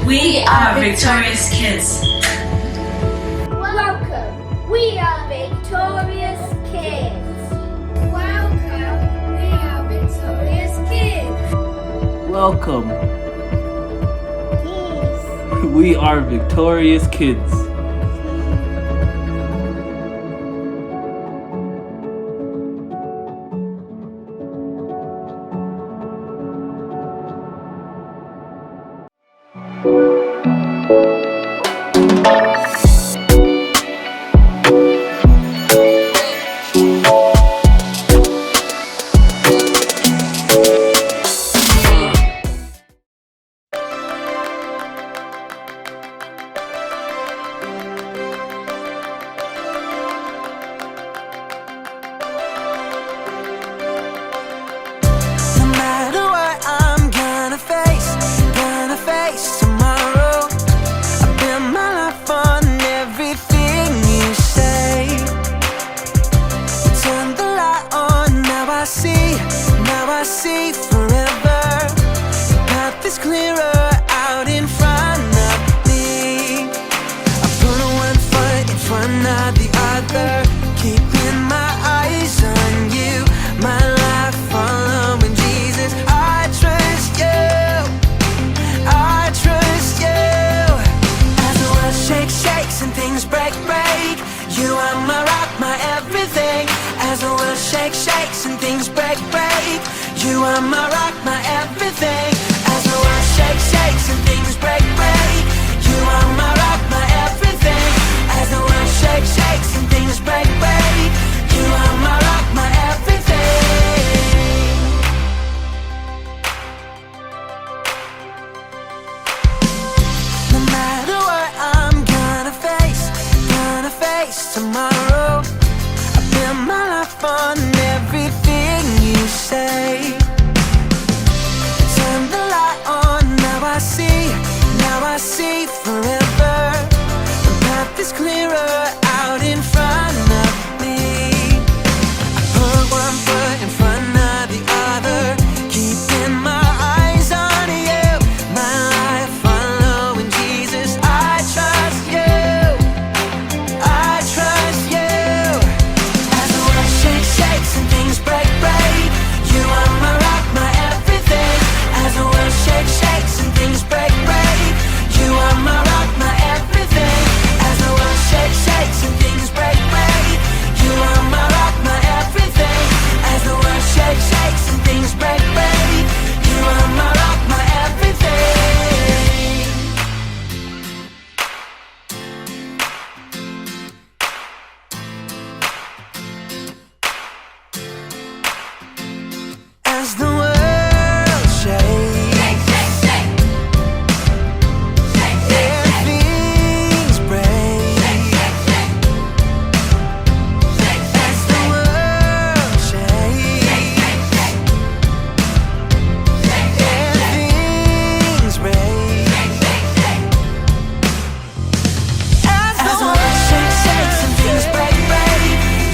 We are Victorious Kids. Welcome, we are Victorious Kids. Welcome, we are Victorious Kids. Welcome. Yes. We are Victorious Kids. No matter what I'm gonna face tomorrow. I bet my life on everything you say. You turn the light on, now I see forever. The path is clearer out in front of me. I put one foot in front of the other, keeping my eyes on you. My life following Jesus, I trust you, I trust shake, shakes and things break, break. You are my rock, my everything. As the world shakes, shakes and things break, break. You are my rock, my everything. As the world shakes, shakes and things break, break. You are my rock, my everything. No matter what I'm gonna face tomorrow. I build my life on everything you say. Turn the light on, now I see forever. The path is clearer out in front of me. I put one foot in front of the other, keeping my eyes on you. My life following Jesus, I trust you. I trust you. As the world shakes, shakes and things break, break. You are my rock, my everything. As the world shakes, shakes and things break, break. You are my rock, my everything. As the world shakes, shakes and things break, break. You are my rock, my everything. As the world shakes, shakes and things break, break. You are my rock, my everything. As the world shakes, and things break. As the world shakes, and things break. As the world shakes, shakes and things break, break.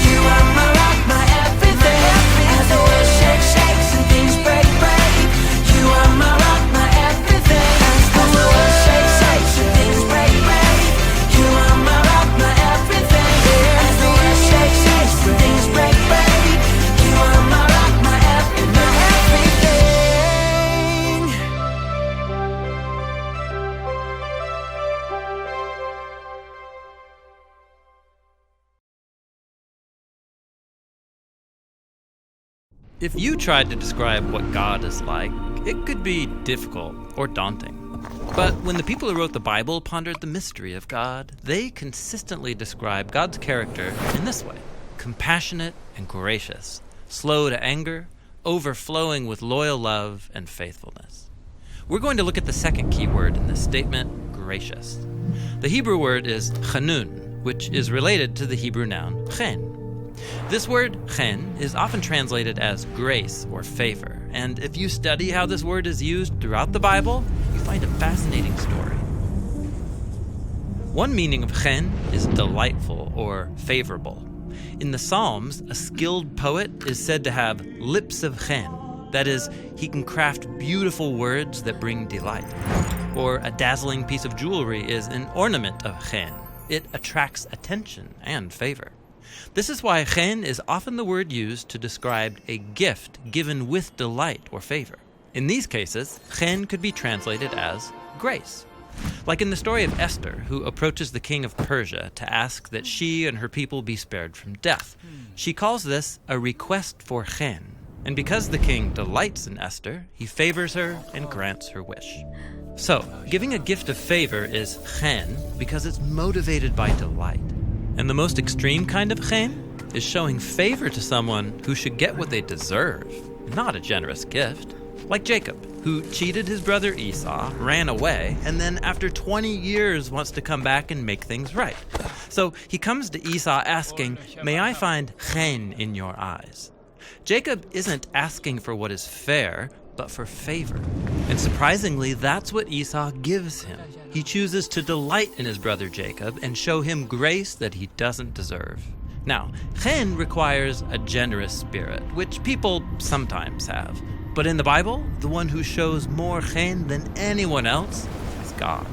You are my rock, my everything. As the world shakes, shakes and things break, break. You are my rock, my everything. As the world shakes, shakes and things break, break. You are my rock, my everything. As the world shakes, shakes and things break, break. You are my rock, my everything. If you tried to describe what God is like, it could be difficult or daunting. But when the people who wrote the Bible pondered the mystery of God, they consistently describe God's character in this way: compassionate and gracious, slow to anger, overflowing with loyal love and faithfulness. We're going to look at the second key word in this statement, gracious. The Hebrew word is chanun, which is related to the Hebrew noun chen. This word, chen, is often translated as grace or favor, and if you study how this word is used throughout the Bible, you find a fascinating story. One meaning of chen is delightful or favorable. In the Psalms, a skilled poet is said to have lips of chen. That is, he can craft beautiful words that bring delight. Or a dazzling piece of jewelry is an ornament of chen. It attracts attention and favor. This is why chen is often the word used to describe a gift given with delight or favor. In these cases, chen could be translated as grace. Like in the story of Esther, who approaches the king of Persia to ask that she and her people be spared from death. She calls this a request for chen. And because the king delights in Esther, he favors her and grants her wish. So, giving a gift of favor is chen because it's motivated by delight. And the most extreme kind of chen is showing favor to someone who should get what they deserve, not a generous gift. Like Jacob, who cheated his brother Esau, ran away, and then after 20 years wants to come back and make things right. So he comes to Esau asking, "May I find chen in your eyes?" Jacob isn't asking for what is fair, but for favor. And surprisingly, that's what Esau gives him. He chooses to delight in his brother Jacob and show him grace that he doesn't deserve. Now, chen requires a generous spirit, which people sometimes have. But in the Bible, the one who shows more chen than anyone else is God.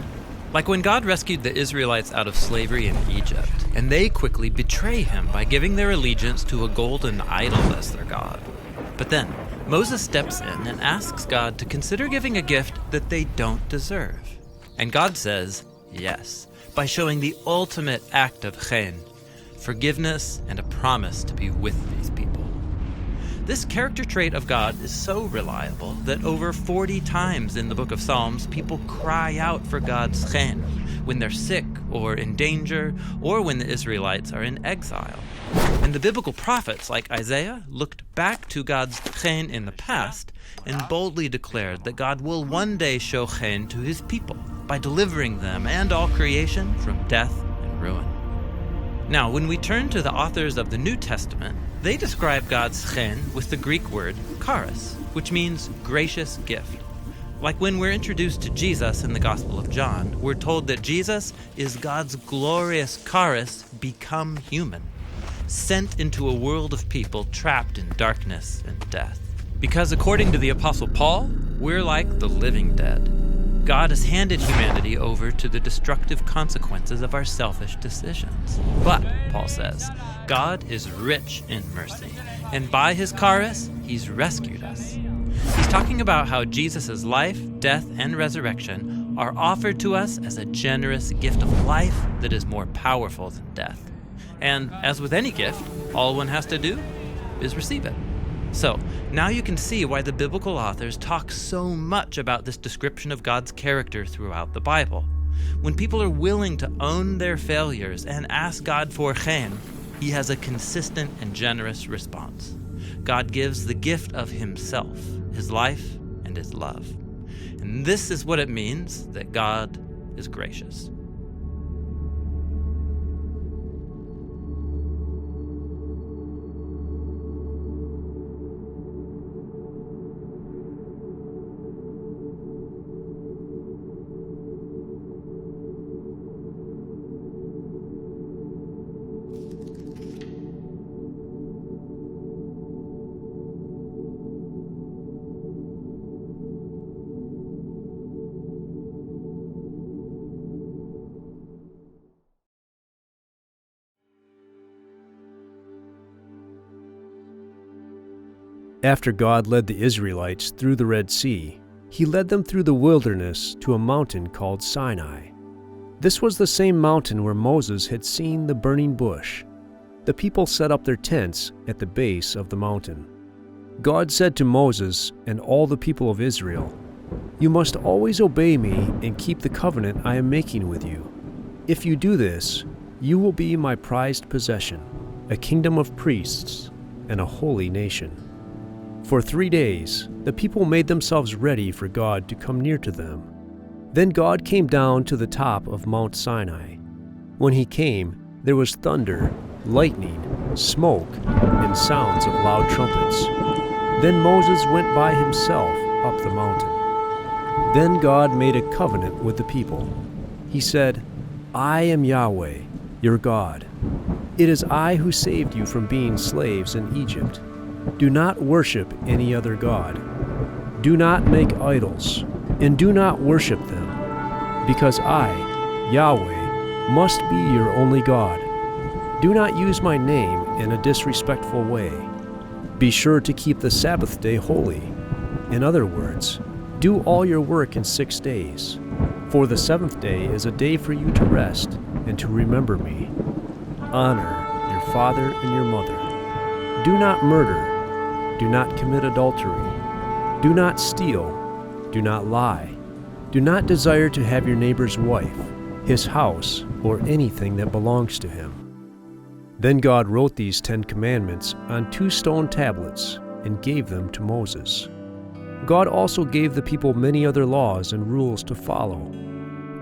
Like when God rescued the Israelites out of slavery in Egypt, and they quickly betray him by giving their allegiance to a golden idol as their God. But then, Moses steps in and asks God to consider giving a gift that they don't deserve. And God says yes, by showing the ultimate act of chen, forgiveness and a promise to be with these people. This character trait of God is so reliable that over 40 times in the book of Psalms, people cry out for God's chen when they're sick or in danger, or when the Israelites are in exile. And the biblical prophets like Isaiah looked back to God's chen in the past and boldly declared that God will one day show chen to his people by delivering them and all creation from death and ruin. Now, when we turn to the authors of the New Testament, they describe God's chen with the Greek word charis, which means gracious gift. Like when we're introduced to Jesus in the Gospel of John, we're told that Jesus is God's glorious charis become human, sent into a world of people trapped in darkness and death. Because according to the Apostle Paul, we're like the living dead. God has handed humanity over to the destructive consequences of our selfish decisions. But, Paul says, God is rich in mercy, and by his charis, he's rescued us. He's talking about how Jesus' life, death, and resurrection are offered to us as a generous gift of life that is more powerful than death. And as with any gift, all one has to do is receive it. So, now you can see why the biblical authors talk so much about this description of God's character throughout the Bible. When people are willing to own their failures and ask God for chen, he has a consistent and generous response. God gives the gift of himself, his life, and his love. And this is what it means that God is gracious. After God led the Israelites through the Red Sea, he led them through the wilderness to a mountain called Sinai. This was the same mountain where Moses had seen the burning bush. The people set up their tents at the base of the mountain. God said to Moses and all the people of Israel, "You must always obey me and keep the covenant I am making with you. If you do this, you will be my prized possession, a kingdom of priests and a holy nation." For 3 days, the people made themselves ready for God to come near to them. Then God came down to the top of Mount Sinai. When he came, there was thunder, lightning, smoke, and sounds of loud trumpets. Then Moses went by himself up the mountain. Then God made a covenant with the people. He said, "I am Yahweh, your God. It is I who saved you from being slaves in Egypt. Do not worship any other god. Do not make idols, and do not worship them, because I, Yahweh, must be your only God. Do not use my name in a disrespectful way. Be sure to keep the Sabbath day holy. In other words, do all your work in 6 days. For the 7th day is a day for you to rest and to remember me. Honor your father and your mother. Do not murder. Do not commit adultery. Do not steal. Do not lie. Do not desire to have your neighbor's wife, his house, or anything that belongs to him." Then God wrote these 10 commandments on 2 stone tablets and gave them to Moses. God also gave the people many other laws and rules to follow.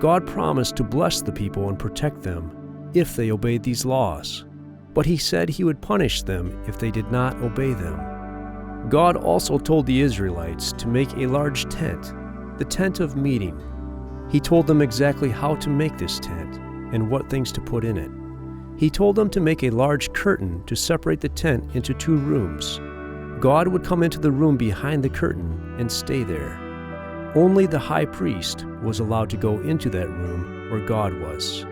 God promised to bless the people and protect them if they obeyed these laws, but he said he would punish them if they did not obey them. God also told the Israelites to make a large tent, the tent of meeting. He told them exactly how to make this tent and what things to put in it. He told them to make a large curtain to separate the tent into 2 rooms. God would come into the room behind the curtain and stay there. Only the high priest was allowed to go into that room where God was.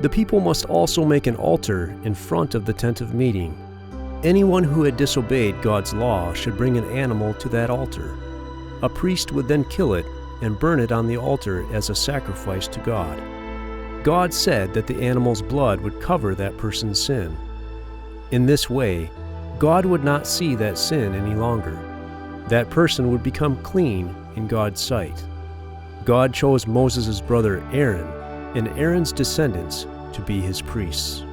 The people must also make an altar in front of the tent of meeting. Anyone who had disobeyed God's law should bring an animal to that altar. A priest would then kill it and burn it on the altar as a sacrifice to God. God said that the animal's blood would cover that person's sin. In this way, God would not see that sin any longer. That person would become clean in God's sight. God chose Moses' brother Aaron and Aaron's descendants to be his priests.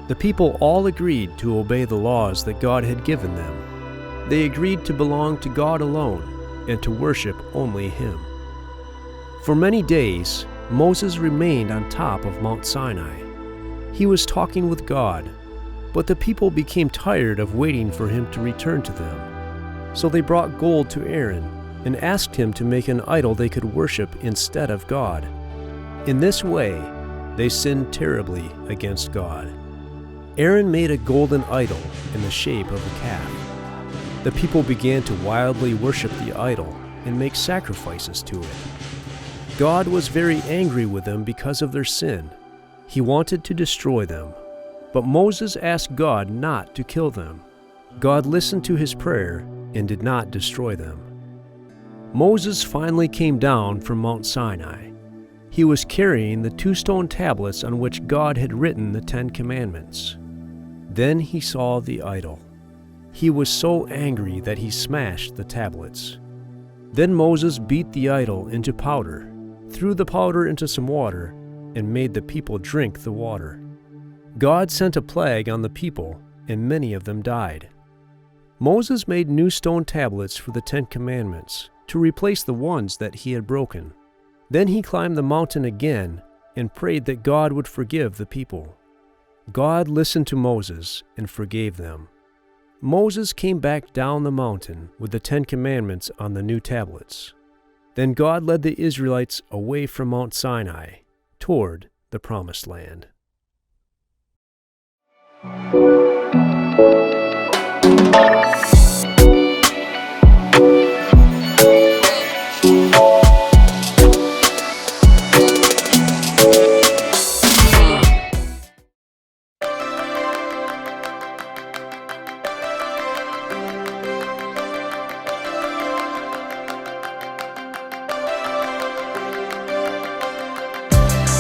The people all agreed to obey the laws that God had given them. They agreed to belong to God alone and to worship only Him. For many days, Moses remained on top of Mount Sinai. He was talking with God, but the people became tired of waiting for him to return to them. So they brought gold to Aaron and asked him to make an idol they could worship instead of God. In this way, they sinned terribly against God. Aaron made a golden idol in the shape of a calf. The people began to wildly worship the idol and make sacrifices to it. God was very angry with them because of their sin. He wanted to destroy them, but Moses asked God not to kill them. God listened to his prayer and did not destroy them. Moses finally came down from Mount Sinai. He was carrying the 2 stone tablets on which God had written the 10 Commandments. Then he saw the idol. He was so angry that he smashed the tablets. Then Moses beat the idol into powder, threw the powder into some water, and made the people drink the water. God sent a plague on the people, and many of them died. Moses made new stone tablets for the 10 Commandments to replace the ones that he had broken. Then he climbed the mountain again and prayed that God would forgive the people. God listened to Moses and forgave them. Moses came back down the mountain with the 10 Commandments on the new tablets. Then God led the Israelites away from Mount Sinai toward the Promised Land.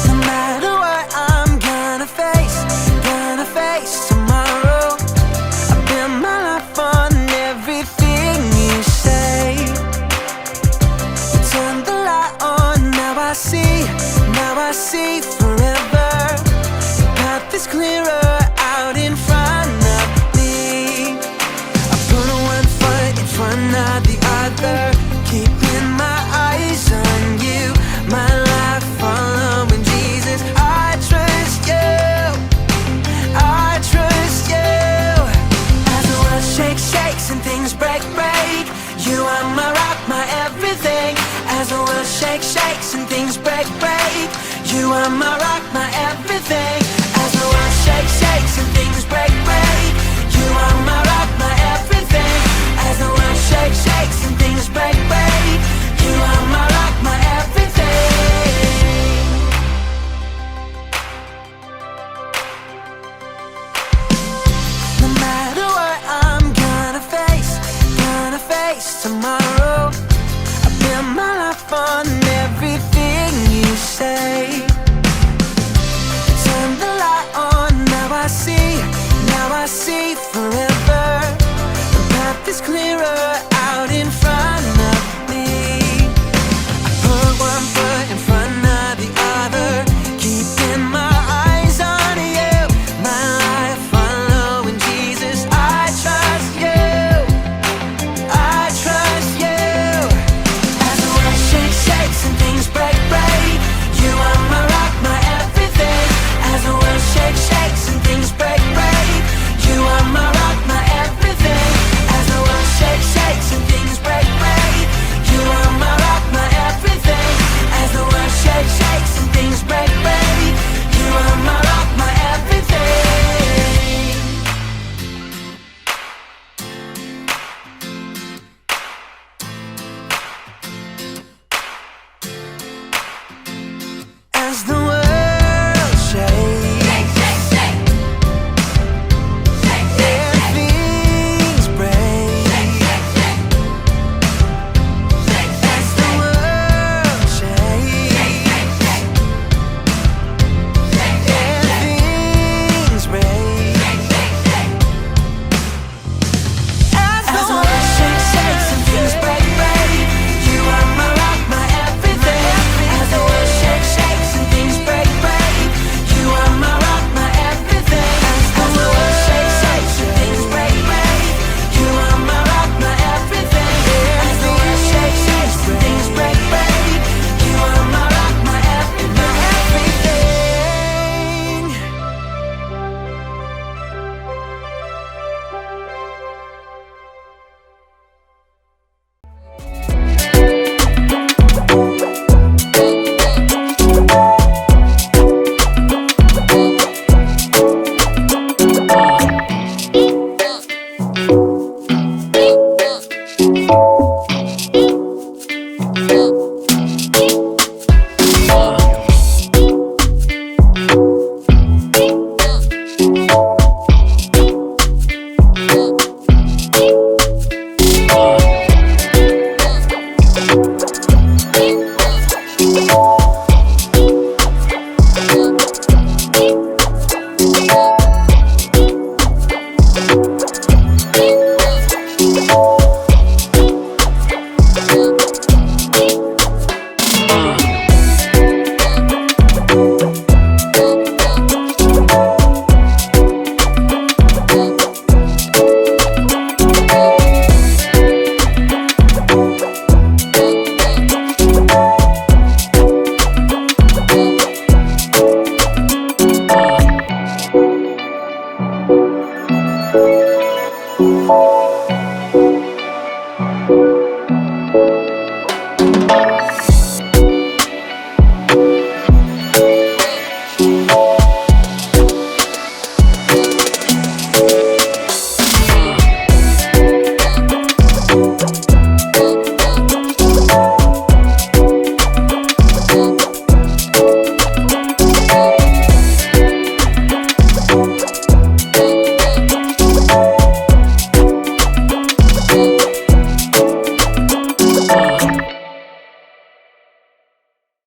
No matter what I'm gonna face tomorrow. I bet my life on everything you say. You turn the light on, now I see forever. The path is clearer out in front of me. I'm gonna one foot in front of the other, keeping my eyes on you. My life following Jesus, I trust you, I trust you. As the world shakes and things break, you are my rock, my everything. As the world shakes and things break, you are my rock, my everything. As the world shakes and